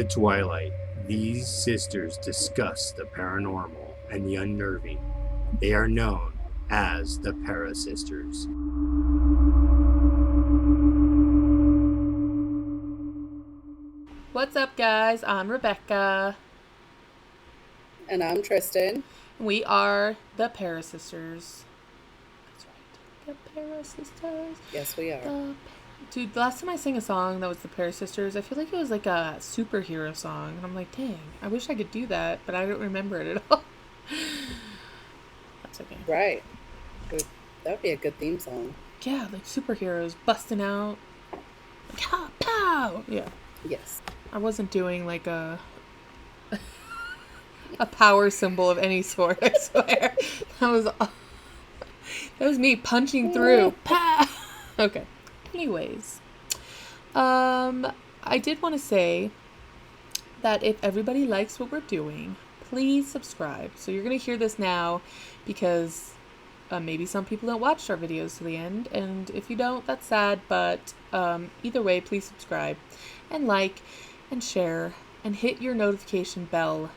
the twilight, these sisters discuss the paranormal and the unnerving. They are known as the ParaSisters. What's up, guys? I'm Rebecca. And I'm Tristan. We are the ParaSisters. That's right. The ParaSisters. Yes, we are. Dude, the last time I sang a song that was the ParaSisters, I feel like it was like a superhero song. And I'm like, dang, I wish I could do that, but I don't remember it at all. That's okay. Right. That would be a good theme song. Yeah, like superheroes busting out. Like, ha, pow! Yeah. Yes. I wasn't doing like a power symbol of any sort, I swear. That was me punching through. Pow! Okay. Anyways. I did want to say that if everybody likes what we're doing, please subscribe. So you're going to hear this now because maybe some people don't watch our videos to the end. And if you don't, that's sad. But either way, please subscribe and like and share and hit your notification bell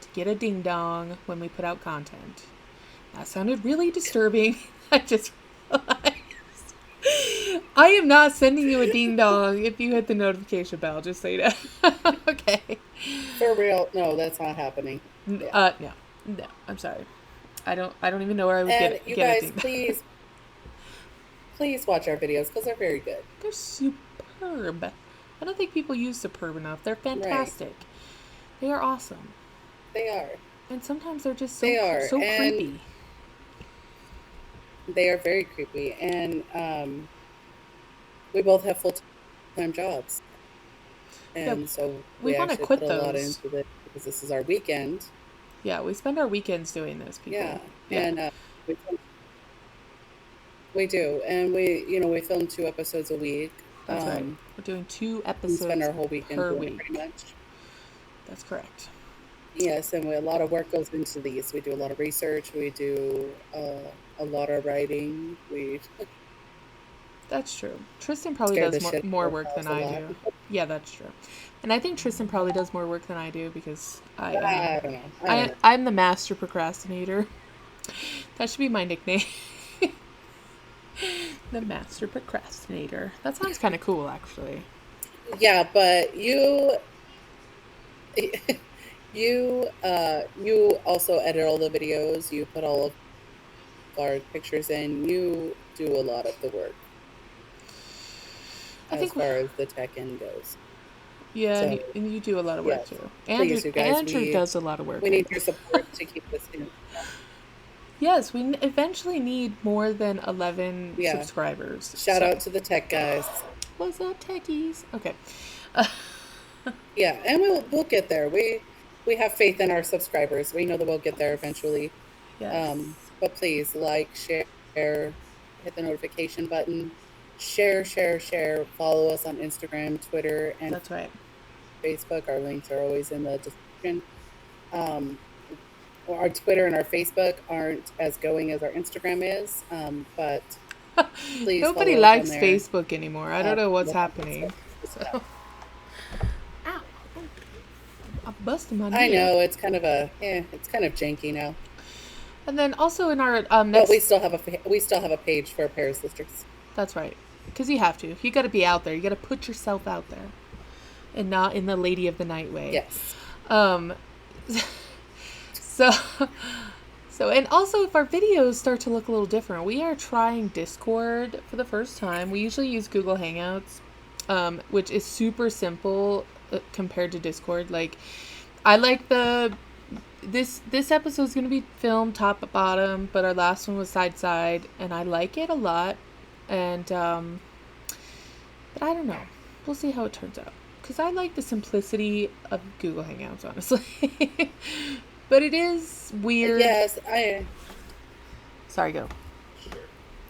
to get a ding dong when we put out content. That sounded really disturbing. I just realized. I am not sending you a ding dong if you hit the notification bell, just so you know. Okay. For real, no, that's not happening. Yeah. No, I'm sorry. I don't even know where I would get you get guys, a ding dong. please watch our videos because they're very good. They're superb. I don't think people use superb enough. They're fantastic. Right. They are awesome. They are. And sometimes they're just so creepy. They are very creepy. And we both have full-time jobs. And so we want to actually quit put a those. lot into it because this is our weekend. Yeah, we spend our weekends doing this, people. Yeah. And we do. And we film 2 episodes a week. That's right. We're doing 2 episodes we spend our whole weekend per doing week. Pretty much. That's correct. Yes, and a lot of work goes into these. We do a lot of research. We do a lot of writing. That's true. Tristan probably does more work than I do. Yeah, that's true. And I think Tristan probably does more work than I do because I don't know. I'm the master procrastinator. That should be my nickname. The master procrastinator. That sounds kind of cool, actually. Yeah, but you also edit all the videos. You put all of our pictures in. You do a lot of the work as far as the tech end goes. Yeah, so, and you do a lot of work too. Andrew does a lot of work. We need your support to keep this in. Yes, we eventually need more than 11 subscribers. Shout out to the tech guys. What's up, techies? Okay. Yeah, and we'll get there. We have faith in our subscribers. We know that we'll get there eventually. Yes. But please like, share, hit the notification button, share. Follow us on Instagram, Twitter, and that's right. Facebook. Our links are always in the description. Our Twitter and our Facebook aren't as going as our Instagram is, but please. Nobody likes Facebook anymore. I don't know what's happening. So. Ow! I'm busting my knee. I know it's kind of janky now. And then also in our next. But we still have a page for ParaSisters. That's right, because you have to. You got to be out there. You got to put yourself out there, and not in the Lady of the Night way. Yes. So, and also if our videos start to look a little different, we are trying Discord for the first time. We usually use Google Hangouts, which is super simple compared to Discord. Like, I like this episode is going to be filmed top to bottom, but our last one was side, and I like it a lot. And, but I don't know. We'll see how it turns out. Because I like the simplicity of Google Hangouts, honestly. But it is weird. Yes, Sorry, go.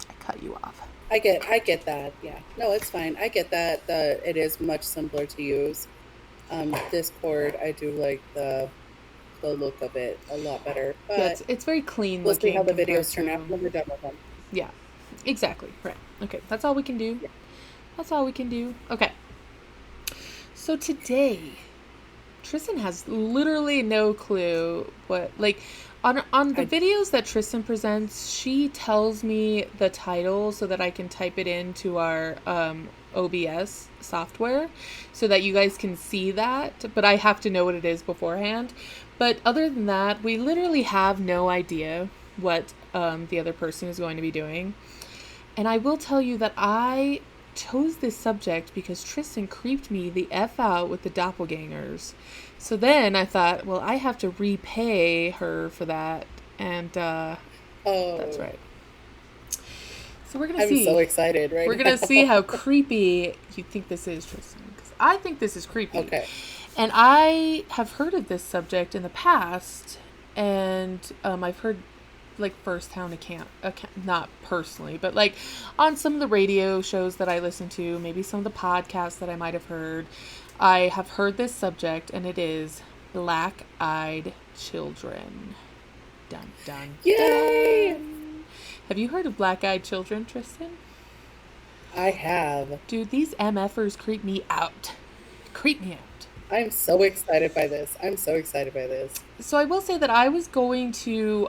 I cut you off. I get that. Yeah. No, it's fine. I get that. It is much simpler to use. Discord, I do like the look of it a lot better. But yeah, it's very clean. We'll see how the videos turn out when we're done with them. Yeah, exactly. Right. Okay, that's all we can do. Yeah. That's all we can do. Okay. So today, Tristan has literally no clue what, like, on the videos that Tristan presents, she tells me the title so that I can type it into our OBS software so that you guys can see that, but I have to know what it is beforehand. But other than that, we literally have no idea what the other person is going to be doing. And I will tell you that I chose this subject because Tristan creeped me the F out with the doppelgangers. So then I thought, well, I have to repay her for that. And that's right. So we're going to see. I'm so excited right We're going to see how creepy you think this is, Tristan. Because I think this is creepy. Okay. And I have heard of this subject in the past. And I've heard like first-hand account, not personally, but like on some of the radio shows that I listen to, maybe some of the podcasts that I might have heard, I have heard this subject, and it is black-eyed children. Dun, dun, Yay! dun. Have you heard of black-eyed children, Tristan? I have. Dude, these MFers creep me out. Creep me out. I'm so excited by this. So I will say that I was going to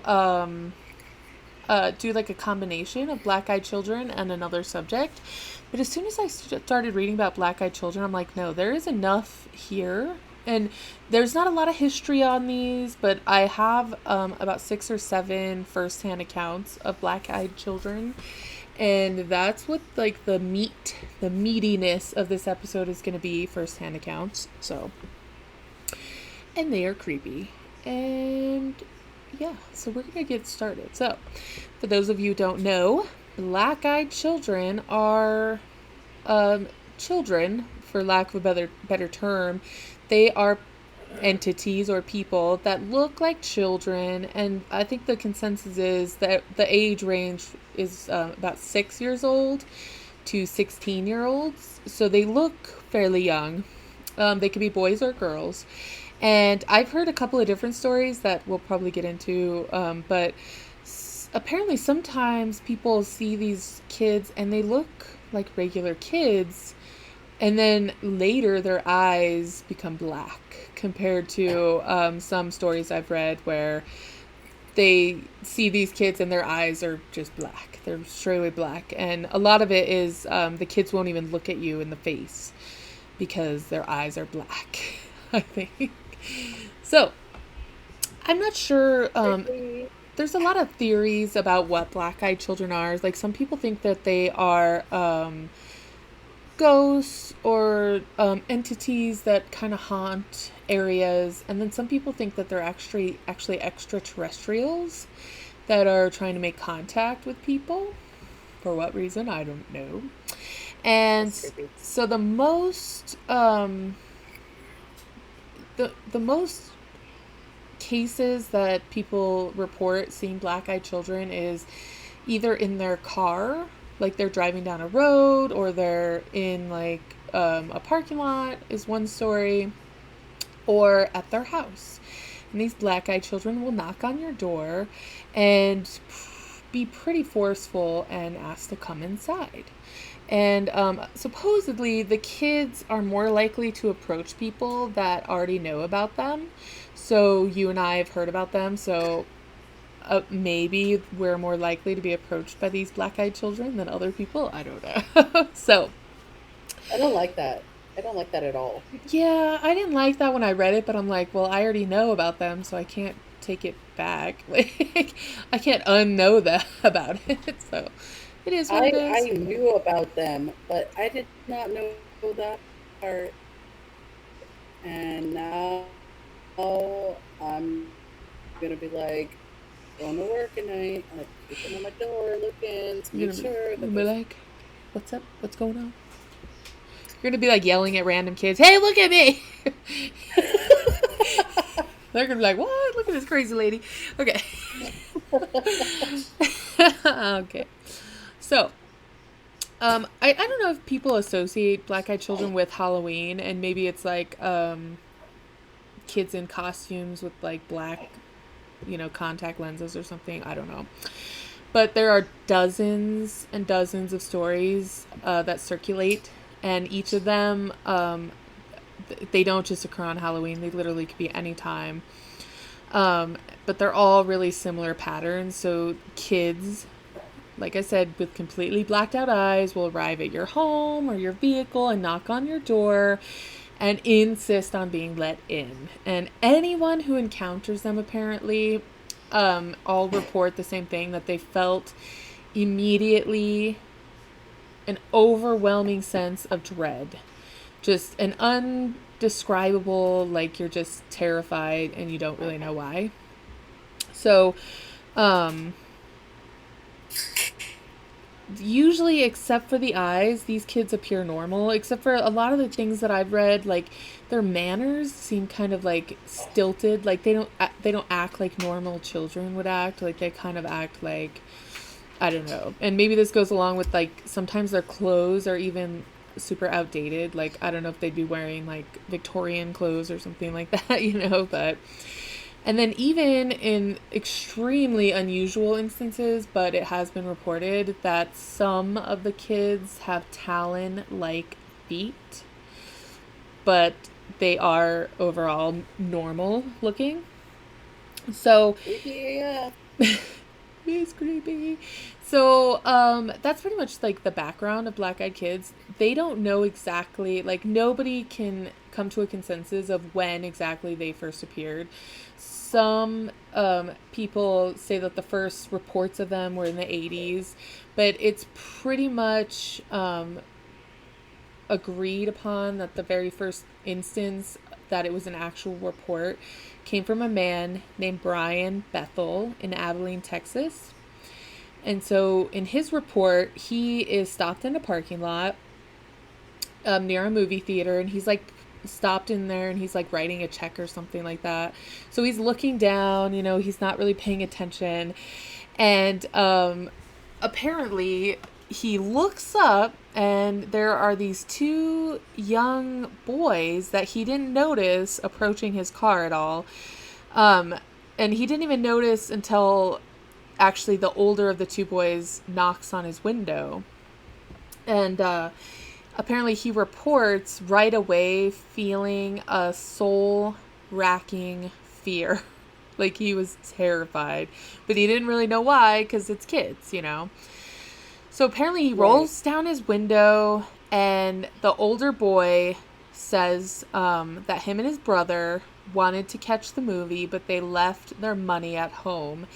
do like a combination of black-eyed children and another subject. But as soon as I started reading about black-eyed children, I'm like, no, there is enough here. And there's not a lot of history on these, but I have about 6 or 7 first-hand accounts of black-eyed children. And that's what like the meatiness of this episode is going to be, first-hand accounts. So, and they are creepy. And yeah, so we're going to get started. So, for those of you who don't know, black-eyed children are children, for lack of a better term. They are entities or people that look like children, and I think the consensus is that the age range is about 6 years old to 16-year-olds. So they look fairly young. They could be boys or girls. And I've heard a couple of different stories that we'll probably get into, but apparently sometimes people see these kids and they look like regular kids, and then later their eyes become black, compared to some stories I've read where they see these kids and their eyes are just black. They're straightaway black. And a lot of it is the kids won't even look at you in the face because their eyes are black, I think. So, I'm not sure. There's a lot of theories about what black-eyed children are. Like, some people think that they are ghosts or entities that kind of haunt areas, and then some people think that they're actually extraterrestrials that are trying to make contact with people. For what reason, I don't know. And so the most the most cases that people report seeing black-eyed children is either in their car, like they're driving down a road, or they're in like a parking lot is one story, or at their house. And these black-eyed children will knock on your door and be pretty forceful and ask to come inside. And supposedly the kids are more likely to approach people that already know about them. So you and I have heard about them. So maybe we're more likely to be approached by these black-eyed children than other people. I don't know. So I don't like that. I don't like that at all. Yeah, I didn't like that when I read it, but I'm like, well, I already know about them, so I can't take it back. Like, I can't unknow that about it. So it is what it is. I knew about them, but I did not know that part. And now I'm gonna be like going to work at night, like peeking on my door, looking to make sure that be like, what's up? What's going on? You're gonna be like yelling at random kids, "Hey, look at me!" They're gonna be like, "What? Look at this crazy lady." Okay. Okay. So, I don't know if people associate black-eyed children with Halloween, and maybe it's like kids in costumes with like black, contact lenses or something. I don't know. But there are dozens and dozens of stories that circulate, and each of them, they don't just occur on Halloween. They literally could be any time. But they're all really similar patterns. So kids, like I said, with completely blacked out eyes will arrive at your home or your vehicle and knock on your door and insist on being let in. And anyone who encounters them apparently all report the same thing, that they felt immediately an overwhelming sense of dread. Just an undescribable, like you're just terrified and you don't really know why. So, usually, except for the eyes, these kids appear normal, except for a lot of the things that I've read, like their manners seem kind of like stilted. Like they don't act like normal children would act. Like they kind of act like, I don't know. And maybe this goes along with like sometimes their clothes are even super outdated. Like I don't know if they'd be wearing like Victorian clothes or something like that, you know, but and then even in extremely unusual instances, but it has been reported that some of the kids have talon-like feet, but they are overall normal looking. So Yeah. it's creepy. So that's pretty much like the background of Black Eyed Kids. They don't know exactly, like nobody can come to a consensus of when exactly they first appeared. Some people say that the first reports of them were in the 80s, but it's pretty much agreed upon that the very first instance that it was an actual report came from a man named Brian Bethel in Abilene, Texas. And so in his report, he is stopped in a parking lot near a movie theater, and he's like stopped in there and he's like writing a check or something like that. So he's looking down, you know, he's not really paying attention. And apparently he looks up and there are these two young boys that he didn't notice approaching his car at all. And he didn't even notice until actually the older of the two boys knocks on his window. And apparently he reports right away feeling a soul-racking fear. Like he was terrified. But he didn't really know why, because it's kids, you know. So apparently he rolls down his window, and the older boy says that him and his brother wanted to catch the movie, but they left their money at home.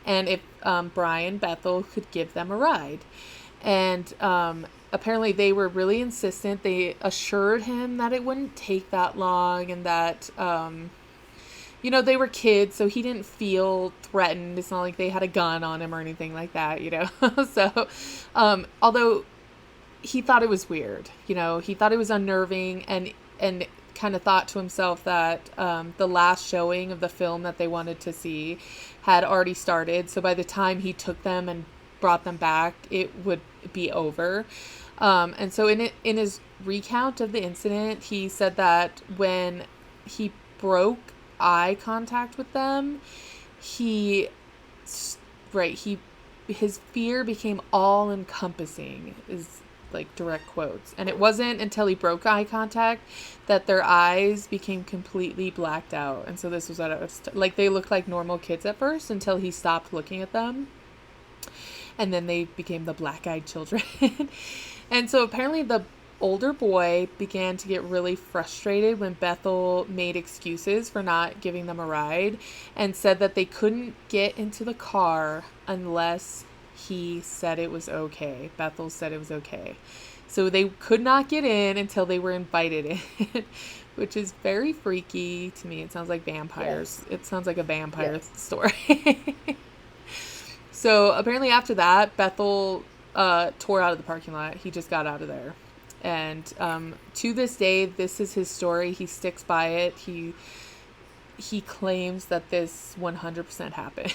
And if Brian Bethel could give them a ride. And apparently they were really insistent. They assured him that it wouldn't take that long and that, you know, they were kids, so he didn't feel threatened. It's not like they had a gun on him or anything like that, you know. So, although he thought it was weird, you know, he thought it was unnerving and kind of thought to himself that the last showing of the film that they wanted to see had already started. So by the time he took them and brought them back, it would be over. And so in his recount of the incident, he said that when he broke eye contact with them, his fear became all encompassing, is like direct quotes. And it wasn't until he broke eye contact that their eyes became completely blacked out. And so this was what it was like, they looked like normal kids at first until he stopped looking at them. And then they became the black-eyed children. And so apparently the older boy began to get really frustrated when Bethel made excuses for not giving them a ride and said that they couldn't get into the car unless he said it was okay. Bethel said it was okay. So they could not get in until they were invited in, which is very freaky to me. It sounds like vampires. Yes. It sounds like a vampire story. So apparently after that, Bethel tore out of the parking lot. He just got out of there. And to this day, this is his story. He sticks by it. He claims that this 100% happened.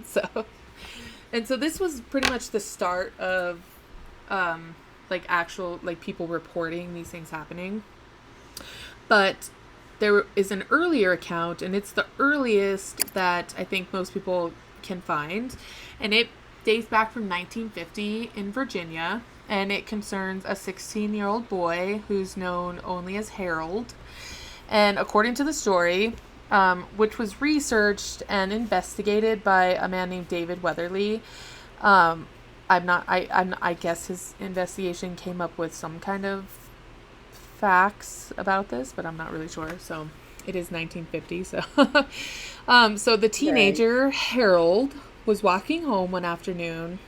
So this was pretty much the start of actual people reporting these things happening. But there is an earlier account, and it's the earliest that I think most people can find, and it dates back from 1950 in Virginia, and it concerns a 16-year-old boy who's known only as Harold. And according to the story, which was researched and investigated by a man named David Weatherly, I guess his investigation came up with some kind of facts about this, but I'm not really sure. So it is 1950. So, so the teenager Harold was walking home one afternoon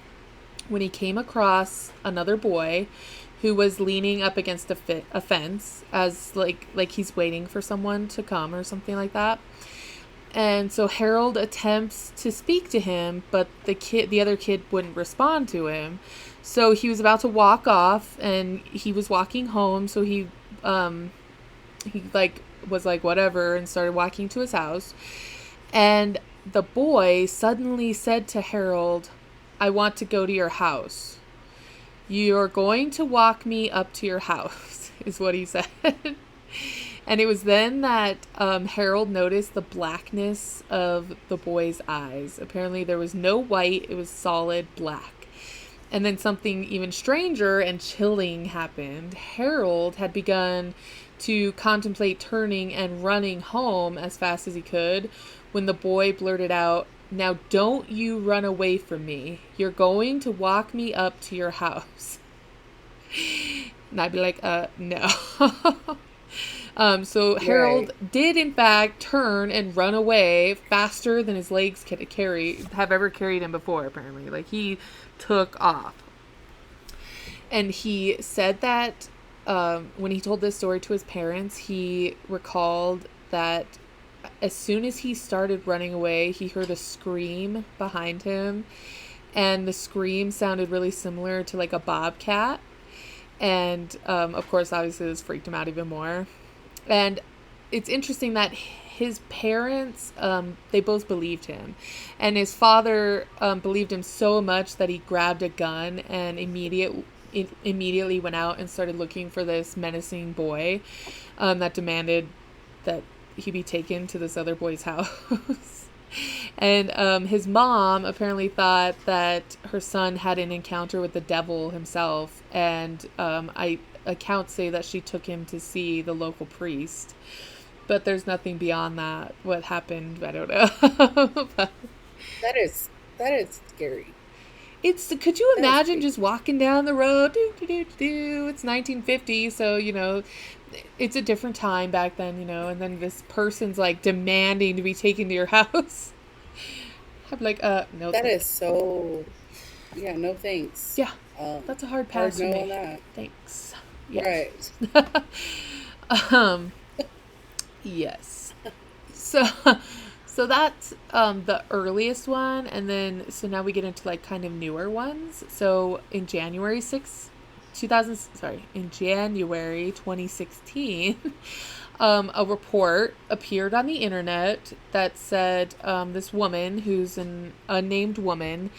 when he came across another boy who was leaning up against a fence as like he's waiting for someone to come or something like that. And so Harold attempts to speak to him, but the other kid wouldn't respond to him. So he was about to walk off, and he was walking home. So he was like whatever and started walking to his house. And the boy suddenly said to Harold, "I want to go to your house. You're going to walk me up to your house," is what he said. And it was then that Harold noticed the blackness of the boy's eyes. Apparently there was no white, it was solid black. And then something even stranger and chilling happened. Harold had begun to contemplate turning and running home as fast as he could when the boy blurted out, "Now don't you run away from me. You're going to walk me up to your house." And I'd be like, no. So Harold did in fact turn and run away faster than his legs could have ever carried him before, apparently. Like, he took off. And he said that when he told this story to his parents, he recalled that as soon as he started running away, he heard a scream behind him. And the scream sounded really similar to like a bobcat. And of course, obviously, this freaked him out even more. And it's interesting that his parents, they both believed him. And his father believed him so much that he grabbed a gun and immediately went out and started looking for this menacing boy that demanded that he be taken to this other boy's house. And his mom apparently thought that her son had an encounter with the devil himself. And accounts say that she took him to see the local priest, but there's nothing beyond that. What happened, I don't know. But that is scary. Could you imagine just walking down the road? It's 1950, so it's a different time back then, and then this person's like demanding to be taken to your house. I'm like, no. That is so. Yeah, no thanks. Yeah, that's a hard pass for me. That. Thanks. Yes. Right. Yes. So that's the earliest one, and then so now we get into like kind of newer ones. So in January 2016, a report appeared on the internet that said this woman, who's an unnamed woman,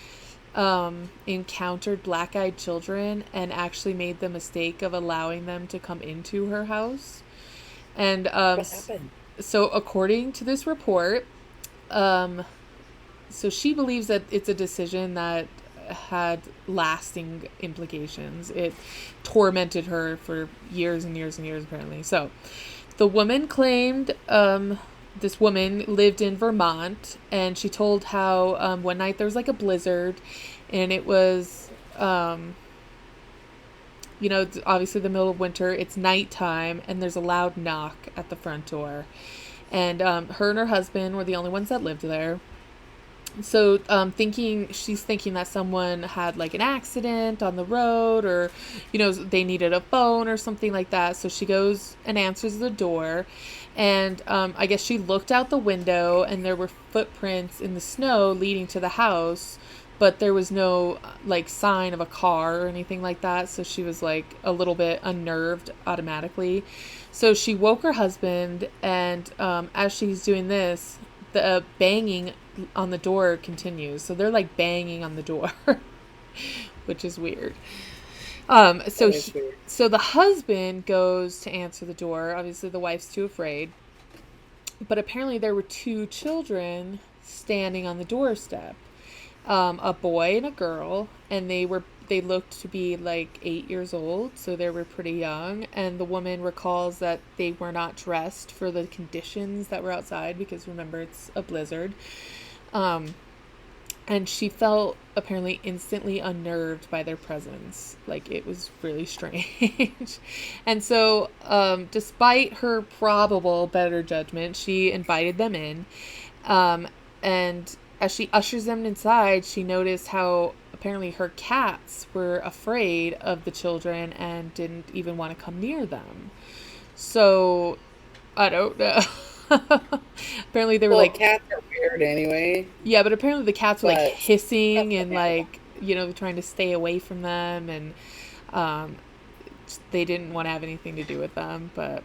encountered black-eyed children and actually made the mistake of allowing them to come into her house. And what happened? So according to this report, so she believes that it's a decision that had lasting implications. It tormented her for years and years and years, apparently. So the woman claimed this woman lived in Vermont, and she told how one night there was like a blizzard, and it was obviously the middle of winter. It's nighttime, and there's a loud knock at the front door, and her and her husband were the only ones that lived there. So she's thinking that someone had like an accident on the road, or they needed a phone or something like that. So she goes and answers the door, and I guess she looked out the window, and there were footprints in the snow leading to the house, but there was no like sign of a car or anything like that. So she was like a little bit unnerved automatically. So she woke her husband, and as she's doing this, the banging on the door continues. So they're like banging on the door, which is weird. So the husband goes to answer the door. Obviously the wife's too afraid, but apparently there were two children standing on the doorstep, a boy and a girl, and they looked to be like 8 years old, so they were pretty young. And the woman recalls that they were not dressed for the conditions that were outside, because remember, it's a blizzard. And she felt apparently instantly unnerved by their presence. Like, it was really strange. And so, despite her probable better judgment, she invited them in. And as she ushers them inside, she noticed how apparently her cats were afraid of the children and didn't even want to come near them. So, I don't know. Apparently they were Well, like, cats are weird anyway. yeah, but apparently the cats were like But hissing that's and okay. like, trying to stay away from them, and they didn't want to have anything to do with them. But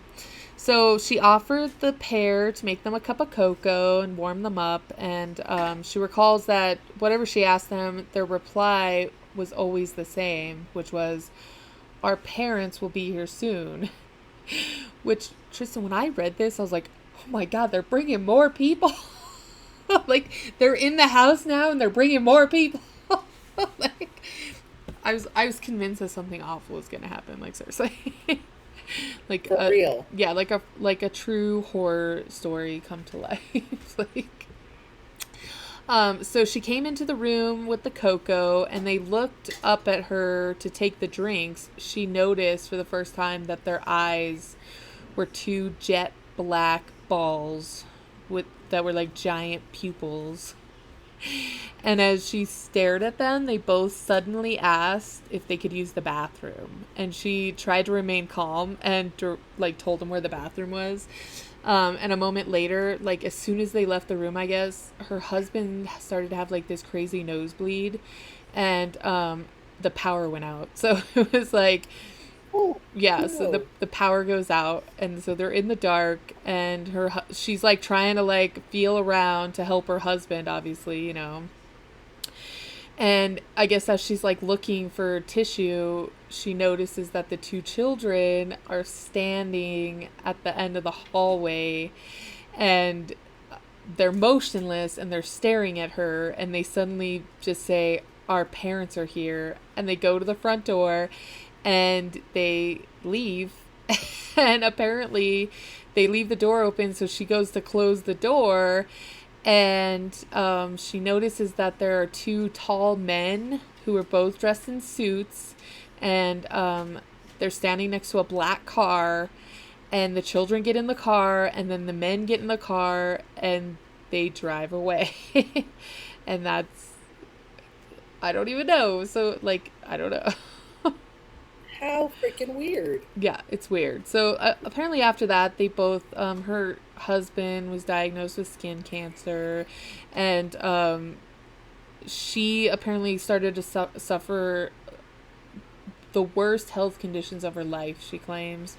so she offered the pair to make them a cup of cocoa and warm them up, and she recalls that whatever she asked them, their reply was always the same, which was, "Our parents will be here soon." Which, Tristan, when I read this, I was like, oh my God, they're bringing more people. Like, they're in the house now and they're bringing more people. Like, I was convinced that something awful was going to happen. Like, seriously. Like, For real. yeah, like a true horror story come to life. Like, so she came into the room with the cocoa, and they looked up at her to take the drinks. She noticed for the first time that their eyes were two jet black balls that were like giant pupils. And as she stared at them, they both suddenly asked if they could use the bathroom. And she tried to remain calm and like told them where the bathroom was. And a moment later, like as soon as they left the room, I guess, her husband started to have like this crazy nosebleed, and the power went out. So it was like, Oh, yeah, so no. the power goes out, and so they're in the dark, and she's like trying to like feel around to help her husband, obviously, And I guess as she's like looking for tissue, she notices that the two children are standing at the end of the hallway, and they're motionless, and they're staring at her, and they suddenly just say, "Our parents are here," and they go to the front door and they leave. And apparently they leave the door open, so she goes to close the door, and she notices that there are two tall men who are both dressed in suits, and they're standing next to a black car, and the children get in the car, and then the men get in the car, and they drive away. And that's, I don't even know. So, like, I don't know. How freaking weird. Yeah, it's weird. So apparently after that, they both, her husband was diagnosed with skin cancer, and she apparently started to suffer the worst health conditions of her life, she claims.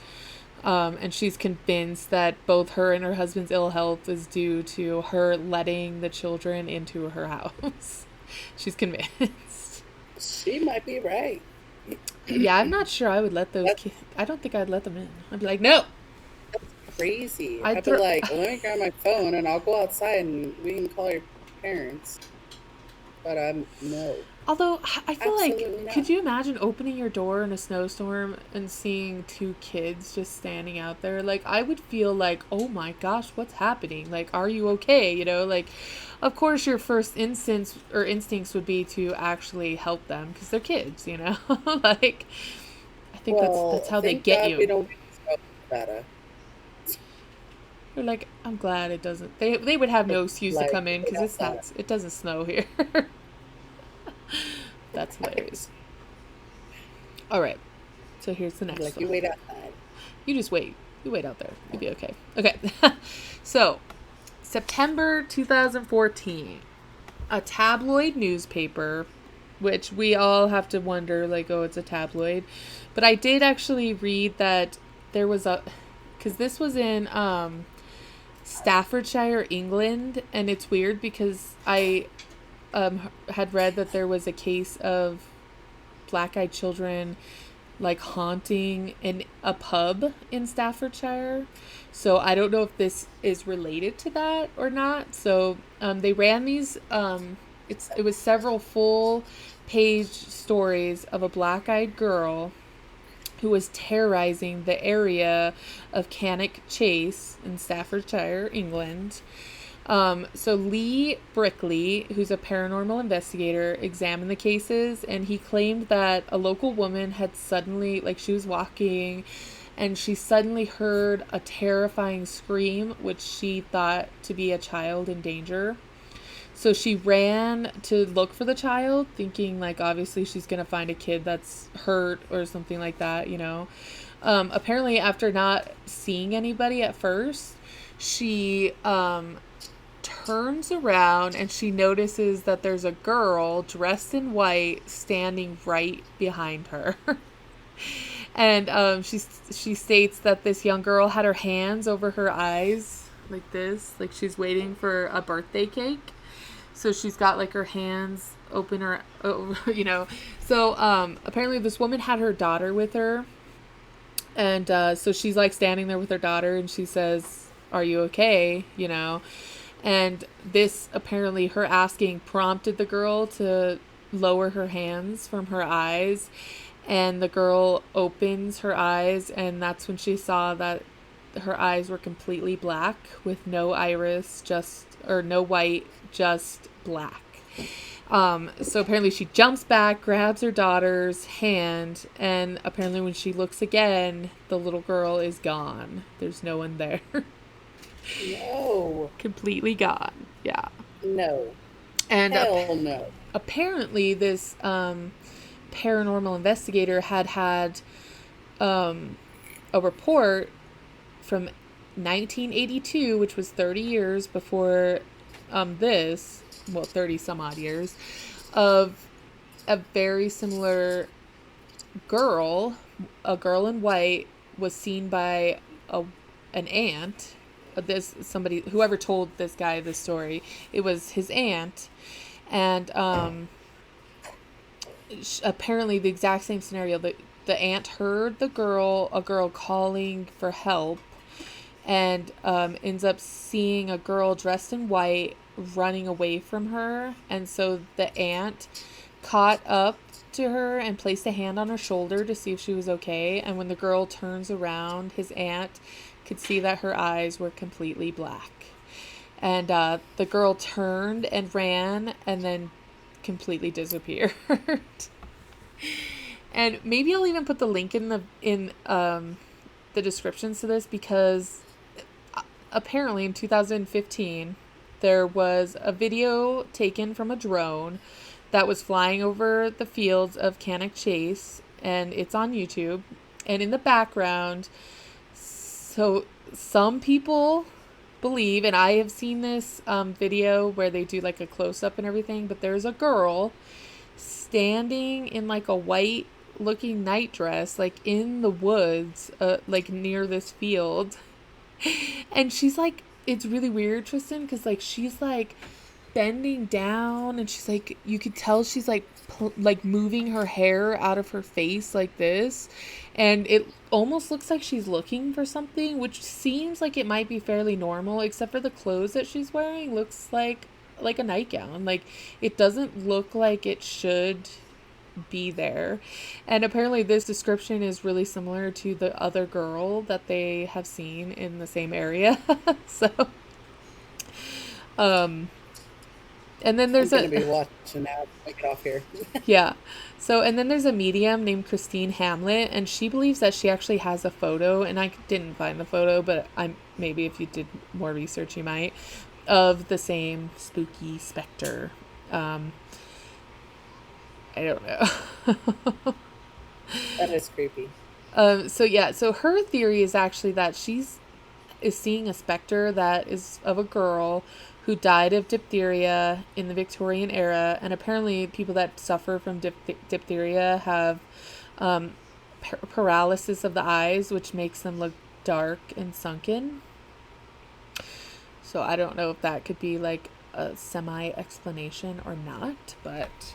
And she's convinced that both her and her husband's ill health is due to her letting the children into her house. She's convinced. She might be right. Yeah, I'm not sure I would let those kids. I don't think I'd let them in. I'd be like, no. Crazy. I'd I'd be like, let me grab my phone and I'll go outside and we can call your parents. But no. Although, I feel Absolutely like, not. could you imagine opening your door in a snowstorm and seeing two kids just standing out there? Like, I would feel like, oh my gosh, what's happening? Like, are you okay? Like, of course your first instincts would be to actually help them because they're kids, Like, I think that's how they thank get God you. we don't get stuff better. They're like, I'm glad it doesn't. They would have no excuse to Like, come in because that's not- it doesn't snow here. That's hilarious. All right. So here's the next Like, one. you wait outside. You just wait. You wait out there. You'll be okay. Okay. So, September 2014, a tabloid newspaper, which we all have to wonder, like, oh, it's a tabloid. But I did actually read that there was because this was in Staffordshire, England, and it's weird because I had read that there was a case of black-eyed children like haunting in a pub in Staffordshire. So I don't know if this is related to that or not. So they ran these it was several full page stories of a black-eyed girl who was terrorizing the area of Cannock Chase in Staffordshire, England. So Lee Brickley, who's a paranormal investigator, examined the cases, and he claimed that a local woman had suddenly, like, she was walking and she suddenly heard a terrifying scream, which she thought to be a child in danger. So she ran to look for the child, thinking, like, obviously she's going to find a kid that's hurt or something like that, you know. Apparently, after not seeing anybody at first, she turns around and she notices that there's a girl dressed in white standing right behind her. And she states that this young girl had her hands over her eyes like this, like she's waiting for a birthday cake. So she's got, like, her hands open, or, you know. So apparently this woman had her daughter with her. And so she's, like, standing there with her daughter, and she says, "Are you okay?" You know. And this, apparently, her asking prompted the girl to lower her hands from her eyes. And the girl opens her eyes, and that's when she saw that her eyes were completely black with no iris, no white, just black. So apparently she jumps back, grabs her daughter's hand, and apparently when she looks again, the little girl is gone. There's no one there. No. Completely gone. Yeah. No. And Hell no. Apparently this paranormal investigator had a report from 1982, which was 30 years before this, well, 30 some odd years, of a very similar girl. A girl in white was seen by an aunt. Whoever told this guy this story, it was his aunt. And apparently the exact same scenario. The aunt heard a girl calling for help, and ends up seeing a girl dressed in white running away from her. And so the aunt caught up to her and placed a hand on her shoulder to see if she was okay. And when the girl turns around, his aunt could see that her eyes were completely black. And the girl turned and ran and then completely disappeared. And maybe I'll even put the link in the descriptions to this, because apparently in 2015 there was a video taken from a drone that was flying over the fields of Cannock Chase, and it's on YouTube. And in the background, so some people believe, and I have seen this video where they do, like, a close-up and everything, but there's a girl standing in, like, a white looking night dress, like, in the woods, like, near this field. And she's, like, it's really weird, Tristan, because, like, she's, like, bending down, and she's, like, you could tell she's, like, moving her hair out of her face like this, and it almost looks like she's looking for something, which seems like it might be fairly normal, except for the clothes that she's wearing looks like a nightgown. Like, it doesn't look like it should be there. And apparently this description is really similar to the other girl that they have seen in the same area. So and then there's I'm gonna be watching that. Make it off here. Yeah. So, and then there's a medium named Christine Hamlet, and she believes that she actually has a photo, and I didn't find the photo, but maybe if you did more research, you might, of the same spooky specter. I don't know. That is creepy. So her theory is actually that is seeing a specter that is of a girl who died of diphtheria in the Victorian era, and apparently people that suffer from diphtheria have paralysis of the eyes, which makes them look dark and sunken. So I don't know if that could be, like, a semi-explanation or not, but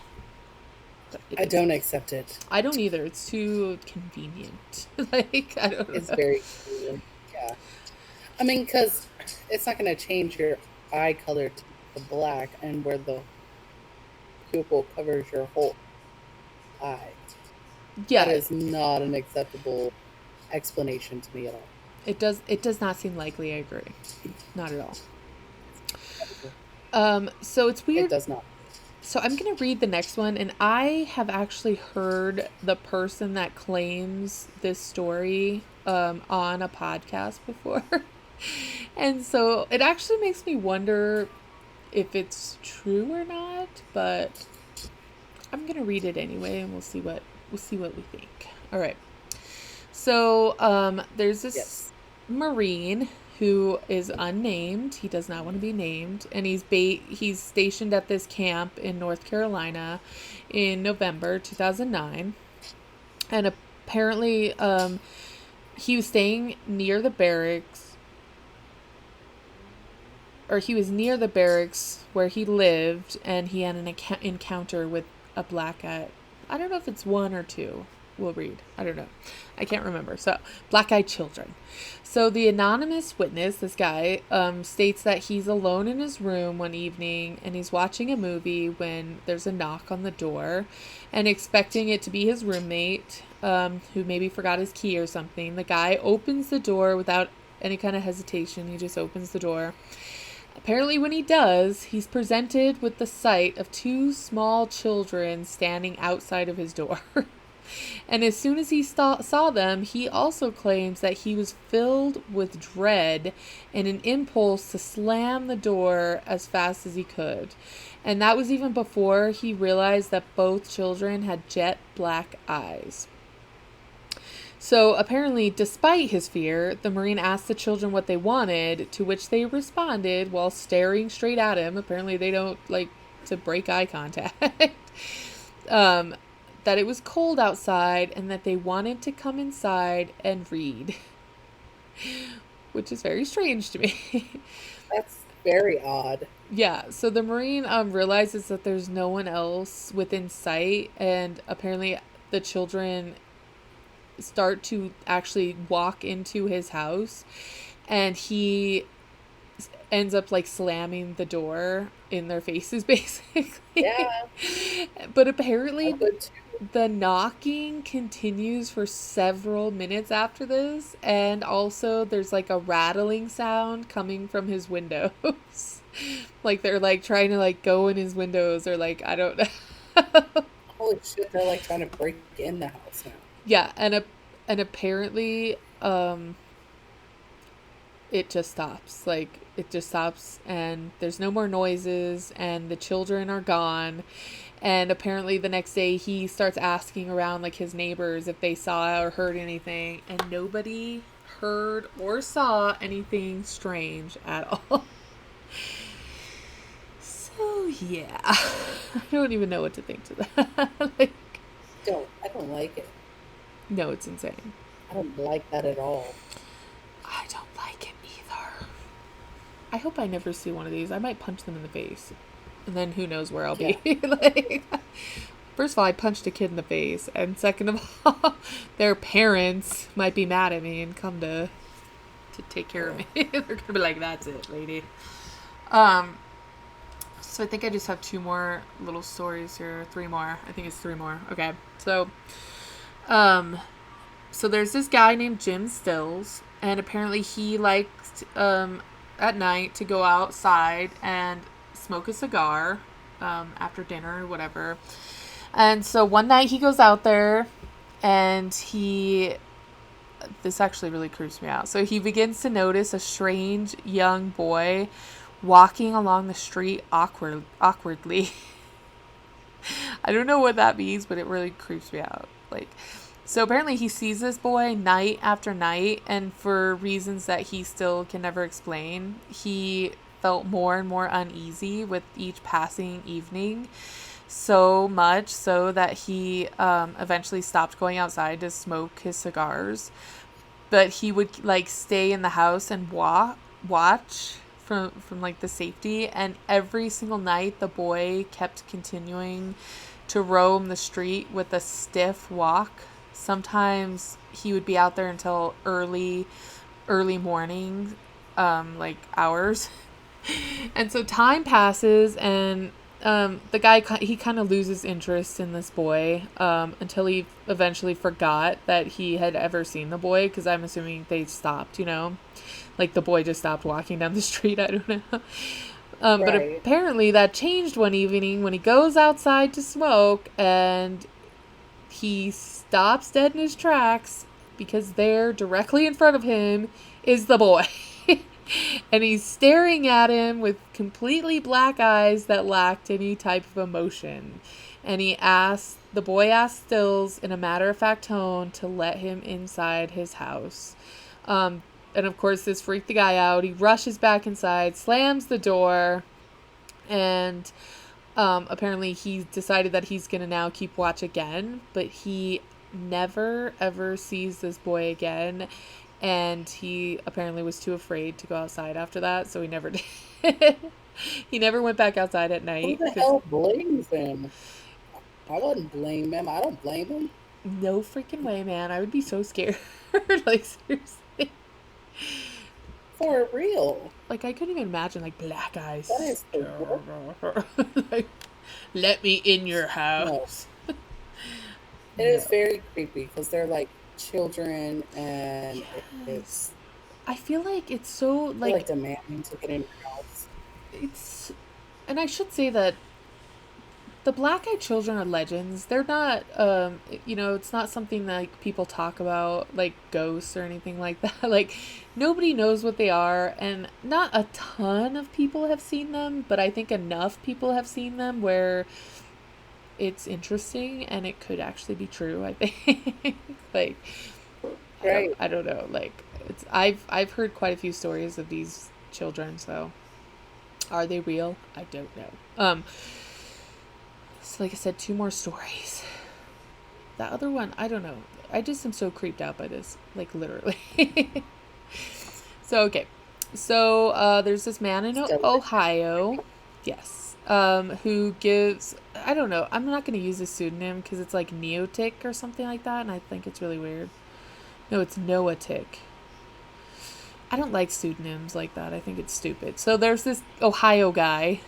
I don't accept it. I don't either. It's too convenient. Like, I don't know. It's very convenient. Yeah. I mean, because it's not going to change your eye color to black, and where the pupil covers your whole eye. Yeah, That is not an acceptable explanation to me at all. it does not seem likely. I agree. Not at all. So it's It weird. does not. So I'm going to read the next one, and I have actually heard the person that claims this story on a podcast before. And so it actually makes me wonder if it's true or not, but I'm going to read it anyway, and we'll see what we think. All right. So there's this Marine who is unnamed. He does not want to be named, and he's stationed at this camp in North Carolina in November 2009. And apparently he was staying near the barracks, or he was near the barracks where he lived, and he had an encounter with a black eye. I don't know if it's one or two. We'll read. I don't know. I can't remember. So, black-eyed children. So, the anonymous witness, this guy, states that he's alone in his room one evening and he's watching a movie when there's a knock on the door, and expecting it to be his roommate, who maybe forgot his key or something. The guy opens the door without any kind of hesitation. He just opens the door. Apparently, when he does, he's presented with the sight of two small children standing outside of his door. And as soon as he saw them, he also claims that he was filled with dread and an impulse to slam the door as fast as he could. And that was even before he realized that both children had jet black eyes. So apparently, despite his fear, the Marine asked the children what they wanted, to which they responded while staring straight at him. Apparently, they don't like to break eye contact. That it was cold outside and that they wanted to come inside and read, which is very strange to me. That's very odd. Yeah, so the Marine realizes that there's no one else within sight, and apparently the children start to actually walk into his house, and he ends up like slamming the door in their faces, basically. Yeah. But apparently the knocking continues for several minutes after this, and also there's like a rattling sound coming from his windows. Like they're like trying to like go in his windows, or like I don't know. Holy shit, they're like trying to break in the house now. Yeah, and apparently it just stops. Like it just stops, and there's no more noises, and the children are gone. And apparently the next day he starts asking around like his neighbors if they saw or heard anything, and nobody heard or saw anything strange at all. So yeah, I don't even know what to think to that. Like, I don't like it. no, it's insane. I don't like that at all. I don't like it either. I hope I never see one of these. I might punch them in the face. And then who knows where I'll be. Like, first of all, I punched a kid in the face. And second of all, their parents might be mad at me and come to take care of me. They're going to be like, that's it, lady. So I think I just have two more little stories here. Three more. I think it's three more. Okay. So there's this guy named Jim Stills. And apparently he liked at night to go outside and smoke a cigar after dinner or whatever. And so one night he goes out there, and this actually really creeps me out. So he begins to notice a strange young boy walking along the street awkwardly. I don't know what that means, but it really creeps me out. So apparently he sees this boy night after night, and for reasons that he still can never explain, he felt more and more uneasy with each passing evening, so much so that he eventually stopped going outside to smoke his cigars. But he would like stay in the house and watch from like the safety, and every single night the boy kept continuing to roam the street with a stiff walk. Sometimes he would be out there until early morning, like hours. And so time passes, and the guy, he kind of loses interest in this boy until he eventually forgot that he had ever seen the boy, because I'm assuming they stopped, like the boy just stopped walking down the street. I don't know. But Right. apparently that changed one evening when he goes outside to smoke, and he stops dead in his tracks because there, directly in front of him, is the boy. And he's staring at him with completely black eyes that lacked any type of emotion. And the boy asked Stills in a matter-of-fact tone to let him inside his house. And of course, this freaked the guy out. He rushes back inside, slams the door, and apparently he decided that he's going to now keep watch again, but he never ever sees this boy again. And he apparently was too afraid to go outside after that, so he never did. He never went back outside at night. Who the hell blames him? I wouldn't blame him. I don't blame him. No freaking way, man. I would be so scared. Like, seriously. For real. Like, I couldn't even imagine, like, black eyes. That is the worst. Like, let me in your house. No. It is very creepy because they're like children, and it's, I feel like it's so, like demanding to get in your house. It's, and I should say that the black-eyed children are legends. They're not, it's not something like people talk about, like ghosts or anything like that. Like, nobody knows what they are, and not a ton of people have seen them, but I think enough people have seen them where it's interesting and it could actually be true, I think. Like, Right. I don't know. Like, I've heard quite a few stories of these children, so are they real? I don't know. So like I said, 2 more stories. That other one, I don't know. I just am so creeped out by this, like literally. So okay. So there's this man in Ohio. Yes. Who gives, I don't know, I'm not going to use a pseudonym because it's like Neotic or something like that, and I think it's really weird. No, it's Noatic. I don't like pseudonyms like that. I think it's stupid. So there's this Ohio guy,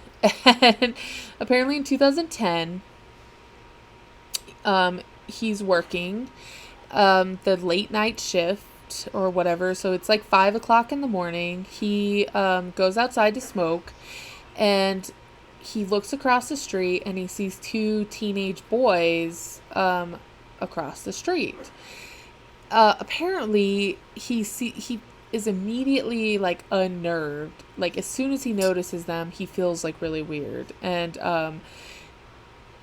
and apparently in 2010, he's working the late night shift or whatever. So it's like 5 o'clock in the morning. He goes outside to smoke, and he looks across the street and he sees 2 teenage boys across the street. Apparently he is immediately like unnerved. Like, as soon as he notices them, he feels like really weird. And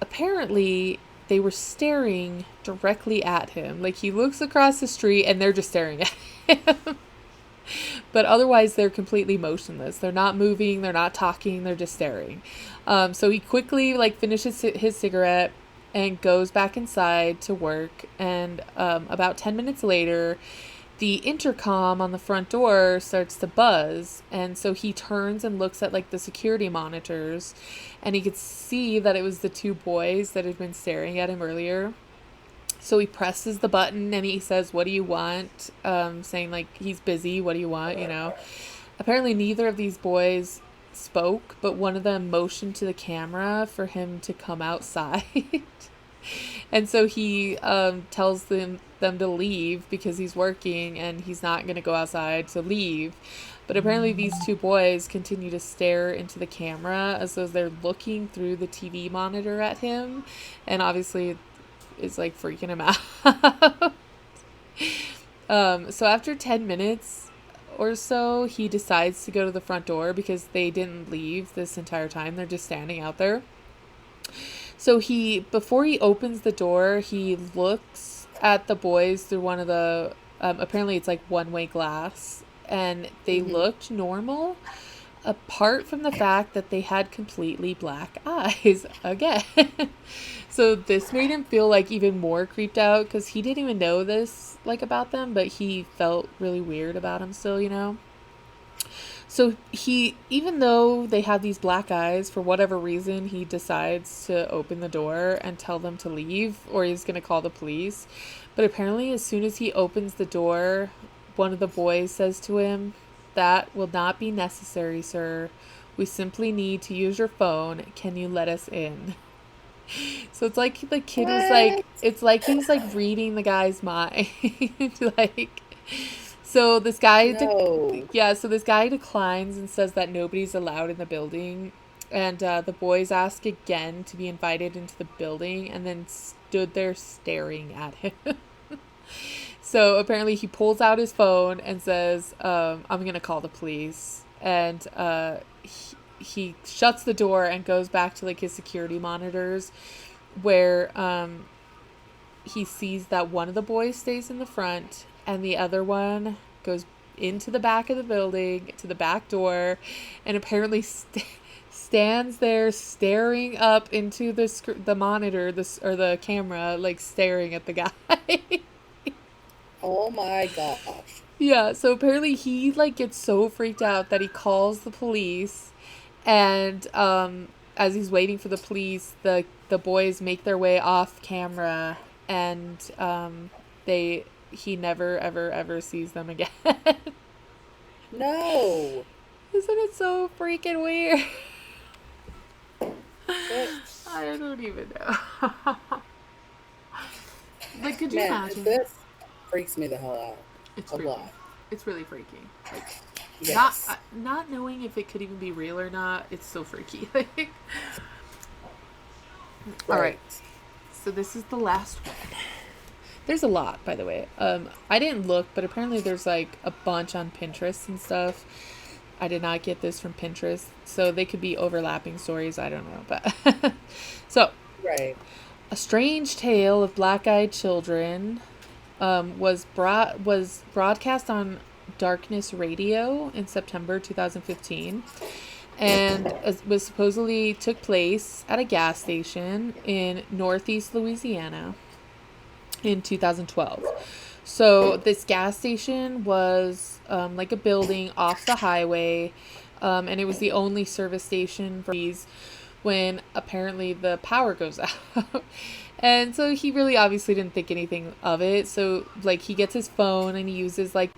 apparently they were staring directly at him. Like, he looks across the street and they're just staring at him. But otherwise, they're completely motionless. They're not moving. They're not talking. They're just staring. So he quickly finishes his cigarette and goes back inside to work. And about 10 minutes later, the intercom on the front door starts to buzz. And so he turns and looks at the security monitors, and he could see that it was the 2 boys that had been staring at him earlier. So he presses the button and he says, "What do you want?" Saying he's busy. What do you want? Apparently neither of these boys spoke, but one of them motioned to the camera for him to come outside. And so he tells them to leave because he's working and he's not going to go outside to leave. But apparently these 2 boys continue to stare into the camera as though they're looking through the TV monitor at him. And obviously is freaking him out. So after 10 minutes or so, he decides to go to the front door because they didn't leave this entire time. They're just standing out there. So before he opens the door, he looks at the boys through one of the, apparently it's one-way glass, and they looked normal, apart from the fact that they had completely black eyes again. So this made him feel even more creeped out because he didn't even know this about them, but he felt really weird about him still. So even though they have these black eyes, for whatever reason, he decides to open the door and tell them to leave, or he's going to call the police. But apparently as soon as he opens the door, one of the boys says to him, "That will not be necessary, sir. We simply need to use your phone. Can you let us in? So it's like the kid is like, it's like he's like reading the guy's mind. Like, so this guy, No. so this guy declines and says that nobody's allowed in the building. And the boys ask again to be invited into the building and then stood there staring at him. So apparently he pulls out his phone and says, I'm going to call the police. And he shuts the door and goes back to like his security monitors where he sees that one of the boys stays in the front and the other one goes into the back of the building to the back door and apparently stands there staring up into the monitor or the camera, like staring at the guy. Oh my gosh. Yeah, so apparently he like gets so freaked out that he calls the police, and as he's waiting for the police, the boys make their way off camera, and he never ever sees them again. No. Isn't it so freaking weird? What? I don't even know. Like, could you Man, imagine? this freaks me the hell out. It's a freaky. lot. It's really freaky. Like, Yes. not knowing if it could even be real or not, it's so freaky. Like, all right. So this is the last one. There's a lot, by the way. I didn't look, but apparently there's like a bunch on Pinterest and stuff. I did not get this from Pinterest, so they could be overlapping stories. I don't know, but so Right. A Strange Tale of Black-Eyed Children was broadcast on Darkness Radio in September 2015, and was supposedly took place at a gas station in Northeast Louisiana in 2012. So this gas station was like a building off the highway, and it was the only service station for these when apparently the power goes out. And so he really obviously didn't think anything of it. So like he gets his phone and he uses like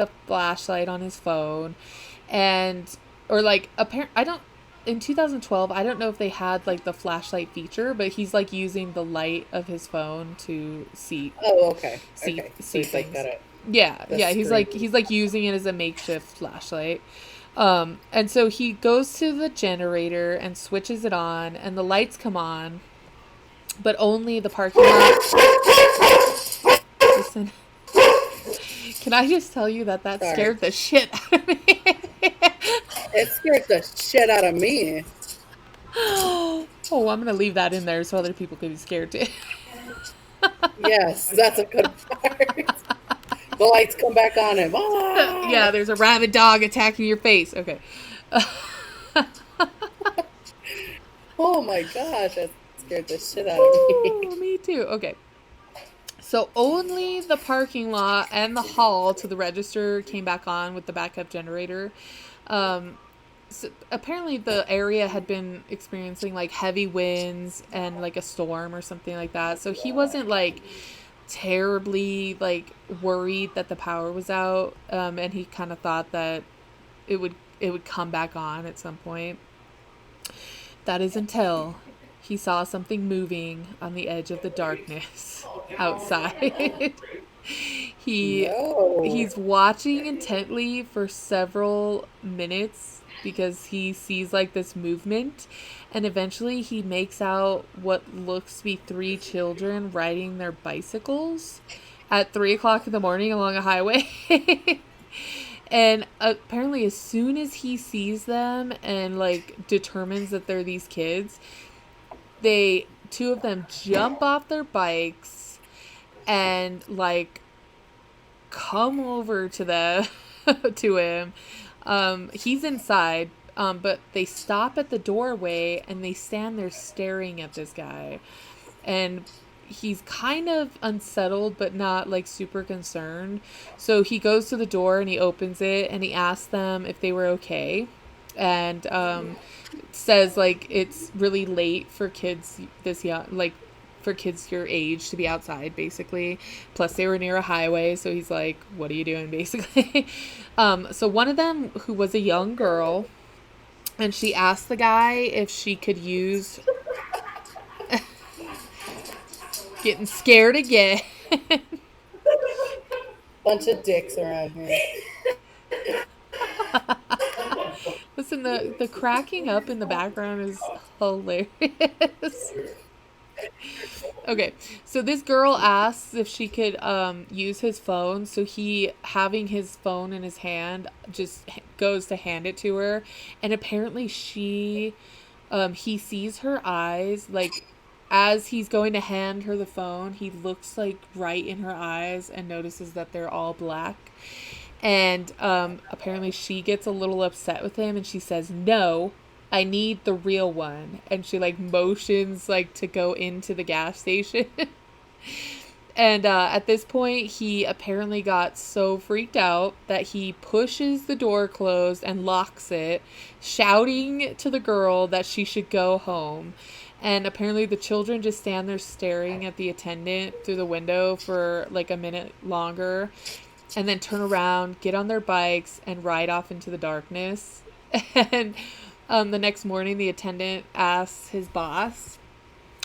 a flashlight on his phone, and or like in 2012, I don't know if they had like the flashlight feature, but he's like using the light of his phone to see. Oh, okay. See So he's like things. got it. Yeah, The yeah. screen. He's like using it as a makeshift flashlight. And so he goes to the generator and switches it on, and the lights come on, but only the parking lot. Listen, can I just tell you that Sorry. scared the shit out of me? It scared the shit out of me. Oh, I'm gonna leave that in there so other people can be scared too. Yes, that's a good part. The lights come back on him. Ah! Yeah, there's a rabid dog attacking your face. Okay. Oh my gosh, that scared the shit out of me. Oh, me too. Okay. So only the parking lot and the hall to the register came back on with the backup generator. So apparently the area had been experiencing like heavy winds and like a storm or something like that. So he wasn't like terribly like worried that the power was out. And he kind of thought that it would come back on at some point. That is until he saw something moving on the edge of the darkness outside. He's watching intently for several minutes because he sees like this movement, and eventually he makes out what looks to be 3 children riding their bicycles at 3:00 in the morning along a highway. And apparently as soon as he sees them and like determines that they're these kids, 2 of them jump off their bikes and like come over to to him. He's inside, but they stop at the doorway and they stand there staring at this guy, and he's kind of unsettled but not like super concerned. So he goes to the door and he opens it and he asks them if they were okay, and says like it's really late for kids this young, like for kids your age to be outside, basically. Plus, they were near a highway, so he's like, "What are you doing?" Basically. So one of them, who was a young girl, and she asked the guy if she could use. Getting scared again. Bunch of dicks around here. Listen, the cracking up in the background is hilarious. Okay, so this girl asks if she could use his phone. So he, having his phone in his hand, just goes to hand it to her, and apparently he sees her eyes, like, as he's going to hand her the phone, he looks like right in her eyes and notices that they're all black. And apparently she gets a little upset with him, and she says, "No, I need the real one." And she like motions like to go into the gas station. And at this point, he apparently got so freaked out that he pushes the door closed and locks it, shouting to the girl that she should go home. And apparently the children just stand there staring at the attendant through the window for like a minute longer, and then turn around, get on their bikes, and ride off into the darkness. And the next morning, the attendant asks his boss.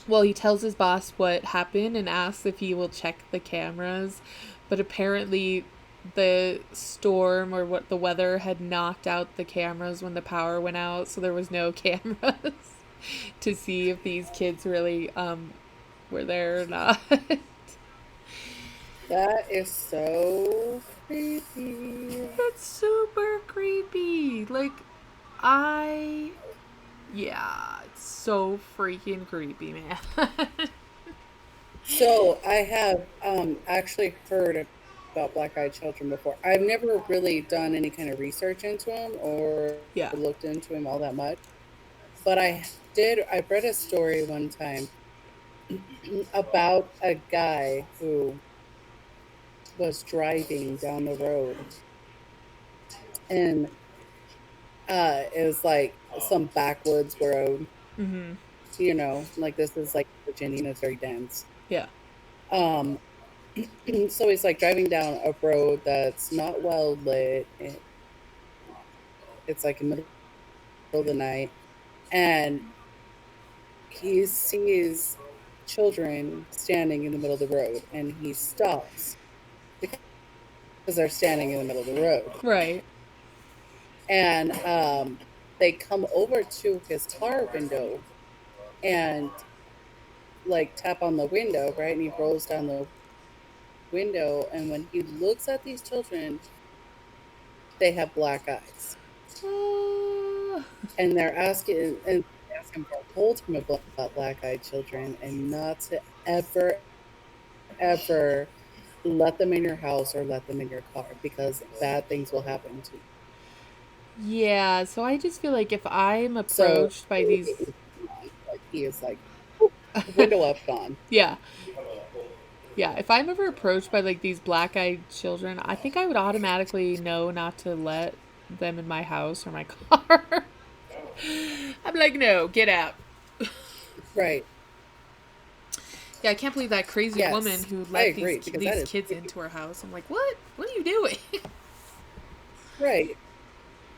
Well, he tells his boss what happened and asks if he will check the cameras. But apparently the storm or what the weather had knocked out the cameras when the power went out, so there was no cameras to see if these kids really were there or not. That is so creepy. It's super creepy. Like, yeah, it's so freaking creepy, man. So I have actually heard about black-eyed children before. I've never really done any kind of research into them or Yeah. looked into them all that much. But I read a story one time about a guy who was driving down the road, and it was like some backwoods road. Mm-hmm. You know, like this is like Virginia, and it's very dense. Yeah. So he's like driving down a road that's not well lit. It's like in the middle of the night, and he sees children standing in the middle of the road, and he stops because they're standing in the middle of the road. Right. And they come over to his car window and like tap on the window, right? And he rolls down the window, and when he looks at these children, they have black eyes. And they're asking for told him about black-eyed children, and not to ever let them in your house or let them in your car, because bad things will happen to you. Yeah, so I just feel like if I'm approached by these... Like, he is like, window up, gone. Yeah. Yeah, if I'm ever approached by like these black-eyed children, I think I would automatically know not to let them in my house or my car. I'm like, no, get out. Right. Yeah, I can't believe that crazy woman who let these kids into her house. I'm like, what? What are you doing? Right.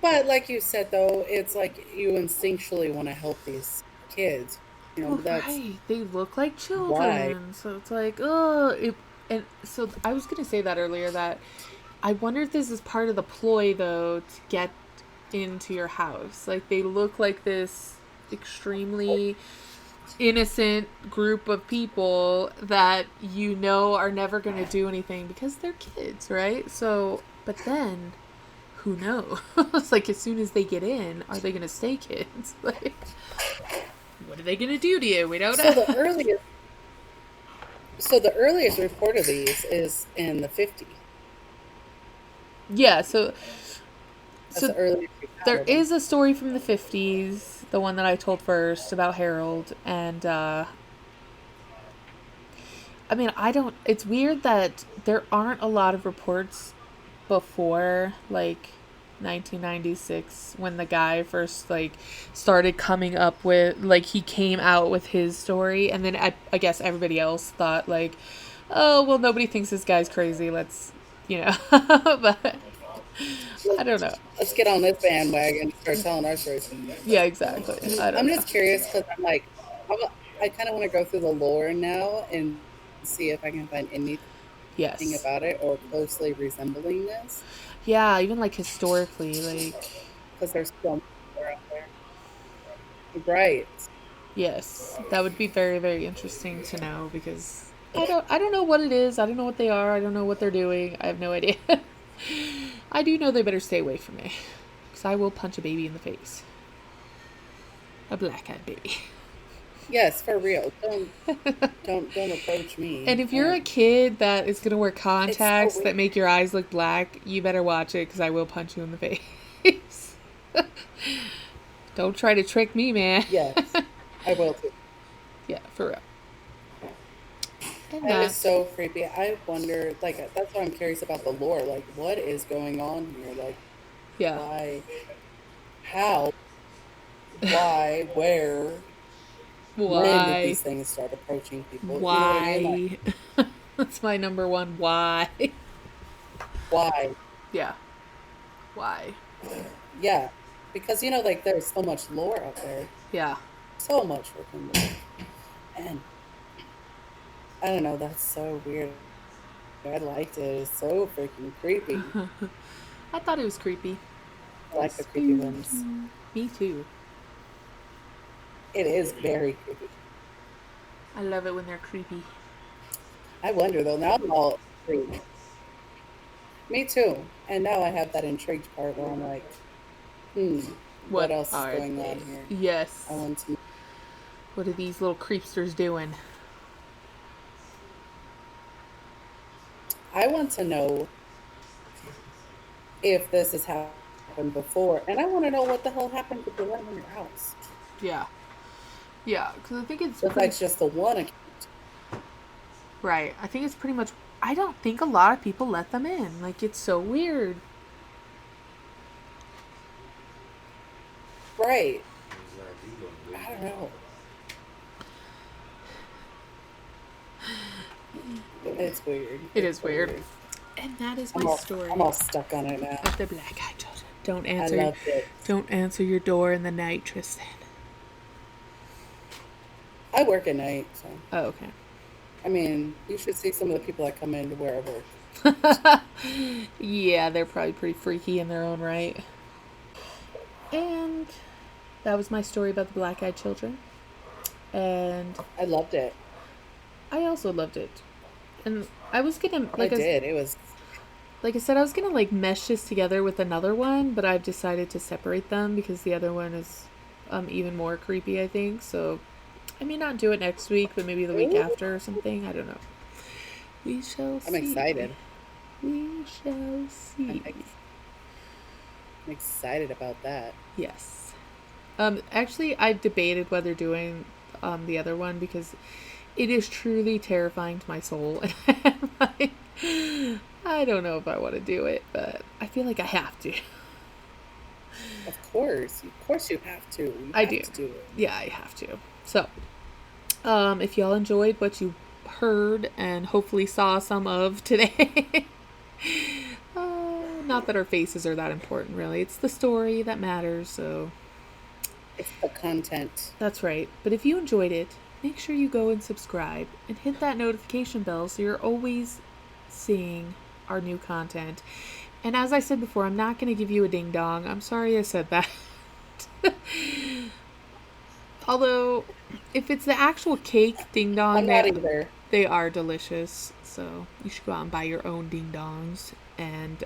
But like you said, though, it's like you instinctually want to help these kids. You know, that's right. They look like children. Why? So it's like, oh. And so I was going to say that earlier, that I wonder if this is part of the ploy, though, to get into your house. Like, they look like this extremely innocent group of people that you know are never going to do anything because they're kids, right? So, but then, who knows? It's like, as soon as they get in, are they going to stay kids? Like, what are they going to do to you? We don't know. So the earliest report of these is in the 50s. Yeah, so the earliest there is a story from the 50s, the one that I told first about Harold, and I mean, it's weird that there aren't a lot of reports before, like, 1996, when the guy first like started coming up with, like, he came out with his story, and then I guess everybody else thought like, oh well, nobody thinks this guy's crazy, let's, but I don't know. Let's get on this bandwagon and start telling our stories. Yeah, exactly. I don't I'm know. just curious because I'm like, I kind of want to go through the lore now and see if I can find anything Yes. about it or closely resembling this. Yeah, even like historically, like, Because there's so much lore out there. Right. yes, that would be very, very interesting to know, because I don't know what it is. I don't know what they are. I don't know what they're doing. I have no idea. I do know they better stay away from me, because I will punch a baby in the face. A black-eyed baby. Yes, for real. Don't approach me. And if you're a kid that is gonna wear contacts that make your eyes look black, you better watch it, because I will punch you in the face. Don't try to trick me, man. Yes, I will too. Yeah, for real. And That is so creepy. I wonder, like, that's why I'm curious about the lore. Like, what is going on here? Like, yeah. why? How? Why? Where? When did these things start approaching people? Why? You know what I mean? Like, that's my number one why. Why? Yeah. Why? Yeah. Because, like, there's so much lore out there. Yeah. So much freaking lore. And I don't know, that's so weird. I liked it. It's so freaking creepy. I thought it was creepy. I like the creepy ones. Me too. It is very creepy. I love it when they're creepy. I wonder, though, now I'm all intrigued. Me too. And now I have that intrigued part where I'm like, what else is going on here? Yes. I want to. What are these little creepsters doing? I want to know if this has happened before. And I want to know what the hell happened with the one in your house. Yeah. Yeah, because I think it's That's just the one account. Right. I think it's pretty much... I don't think a lot of people let them in. Like, it's so weird. Right. I don't know. It's weird. It is weird. And that is my story. I'm all stuck on it now. Of the black-eyed children. Don't answer. I loved it. Don't answer your door in the night, Tristan. I work at night, so. Oh, okay. I mean, you should see some of the people that come in to where I work. Yeah, they're probably pretty freaky in their own right. And that was my story about the black-eyed children. And I loved it. I also loved it. And I was gonna It was, like I said, I was gonna like mesh this together with another one, but I've decided to separate them because the other one is even more creepy, I think. So I may not do it next week, but maybe the week after or something. I don't know. We shall see. I'm excited. We shall see. I'm excited about that. Yes. Actually, I've debated whether doing the other one, because it is truly terrifying to my soul. And like, I don't know if I want to do it, but I feel like I have to. Of course you have to. I do. To do it. Yeah, I have to. So, if y'all enjoyed what you heard and hopefully saw some of today, not that our faces are that important, really. It's the story that matters, so. It's the content. That's right. But if you enjoyed it, make sure you go and subscribe and hit that notification bell so you're always seeing our new content. And as I said before, I'm not going to give you a ding dong. I'm sorry I said that. Although, if it's the actual cake ding dong, I'm not either. They are delicious. So you should go out and buy your own ding dongs. And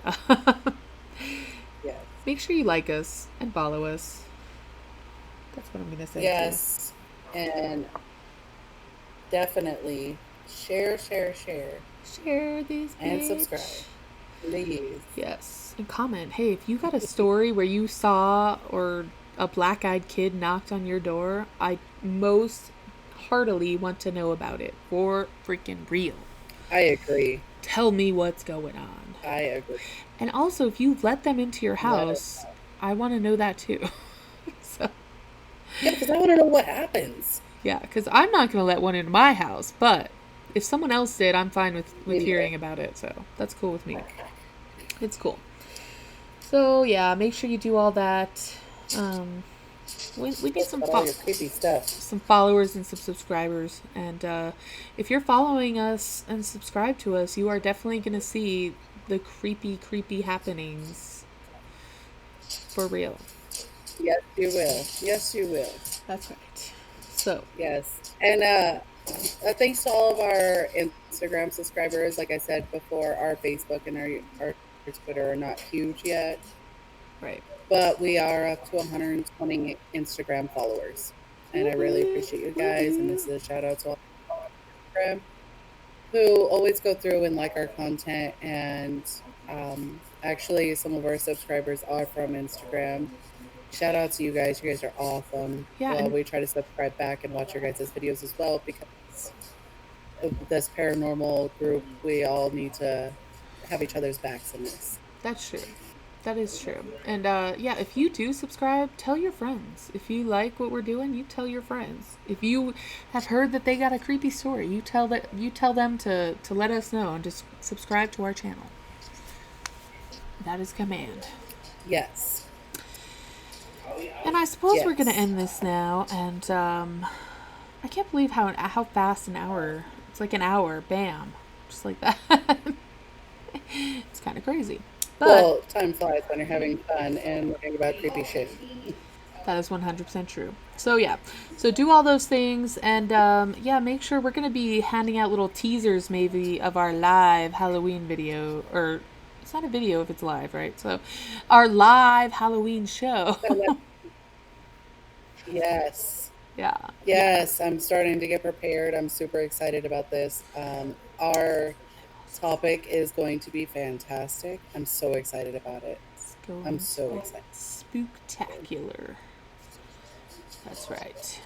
yes. Make sure you like us and follow us. That's what I'm going to say. Yes. And definitely share. Share these. And subscribe. Please. Yes. And comment. Hey, if you got a story where you saw or a black-eyed kid knocked on your door, I most heartily want to know about it. For freaking real. I agree. Tell me what's going on. I agree. And also, if you let them into your Let us house, I want to know that too. So, Yeah, because I want to know what happens. yeah, because I'm not going to let one into my house, but if someone else did, I'm fine with Me neither. hearing about it. So that's cool with me. It's cool. So yeah, make sure you do all that. We need Post about all your creepy stuff. some followers and some subscribers, and if you're following us and subscribe to us, you are definitely going to see the creepy happenings for real. Yes, you will. Yes, you will. That's right. So Yes. And thanks to all of our Instagram subscribers. Like I said before, our Facebook and our Twitter are not huge yet, right. but we are up to 120 Instagram followers. And I really appreciate you guys. And this is a shout out to all on Instagram who always go through and like our content. And actually, some of our subscribers are from Instagram. Shout out to you guys. You guys are awesome. Yeah, Well, and we try to subscribe back and watch your guys' videos as well because of this paranormal group, we all need to have each other's backs in this. that's true. That is true. And yeah, if you do subscribe, tell your friends. If you like what we're doing, you tell your friends. If you have heard that they got a creepy story, you tell them to let us know and just subscribe to our channel. That is command. Yes. And I suppose we're gonna Yes. end this now. And I can't believe how fast an hour. It's like an hour, bam, just like that. It's kind of crazy. But Well, time flies when you're having fun and learning about creepy shit. that is 100% true. So yeah, so do all those things, and yeah, make sure we're gonna be handing out little teasers maybe of our live Halloween video, or it's not a video if it's live, right? So our live Halloween show. Yes. Yeah. Yes, I'm starting to get prepared. I'm super excited about this. Our topic is going to be fantastic. I'm so excited about it. It's I'm going so to be excited. spooktacular. That's right.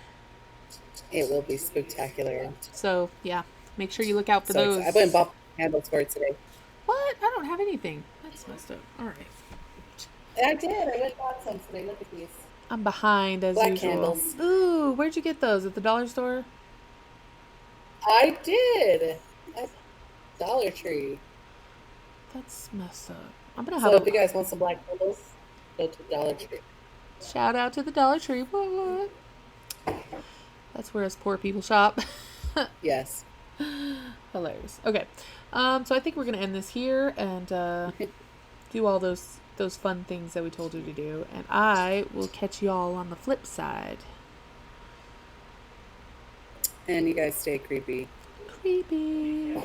It will be spectacular. So yeah, make sure you look out for So those. excited. I went and bought candles for it today. What? I don't have anything. That's messed up. All right. I did. I went and bought some today. Look at these. I'm behind as Black usual. candles. Ooh, where'd you get those? At the dollar store? I did. At Dollar Tree. That's messed up. I'm gonna So have if you guys want some black candles, go to Dollar Tree. shout out to the Dollar Tree. What? That's where us poor people shop. Yes. Hilarious. Okay. So I think we're gonna end this here and do all those fun things that we told you to do, and I will catch you all on the flip side. And you guys stay creepy. Creepy.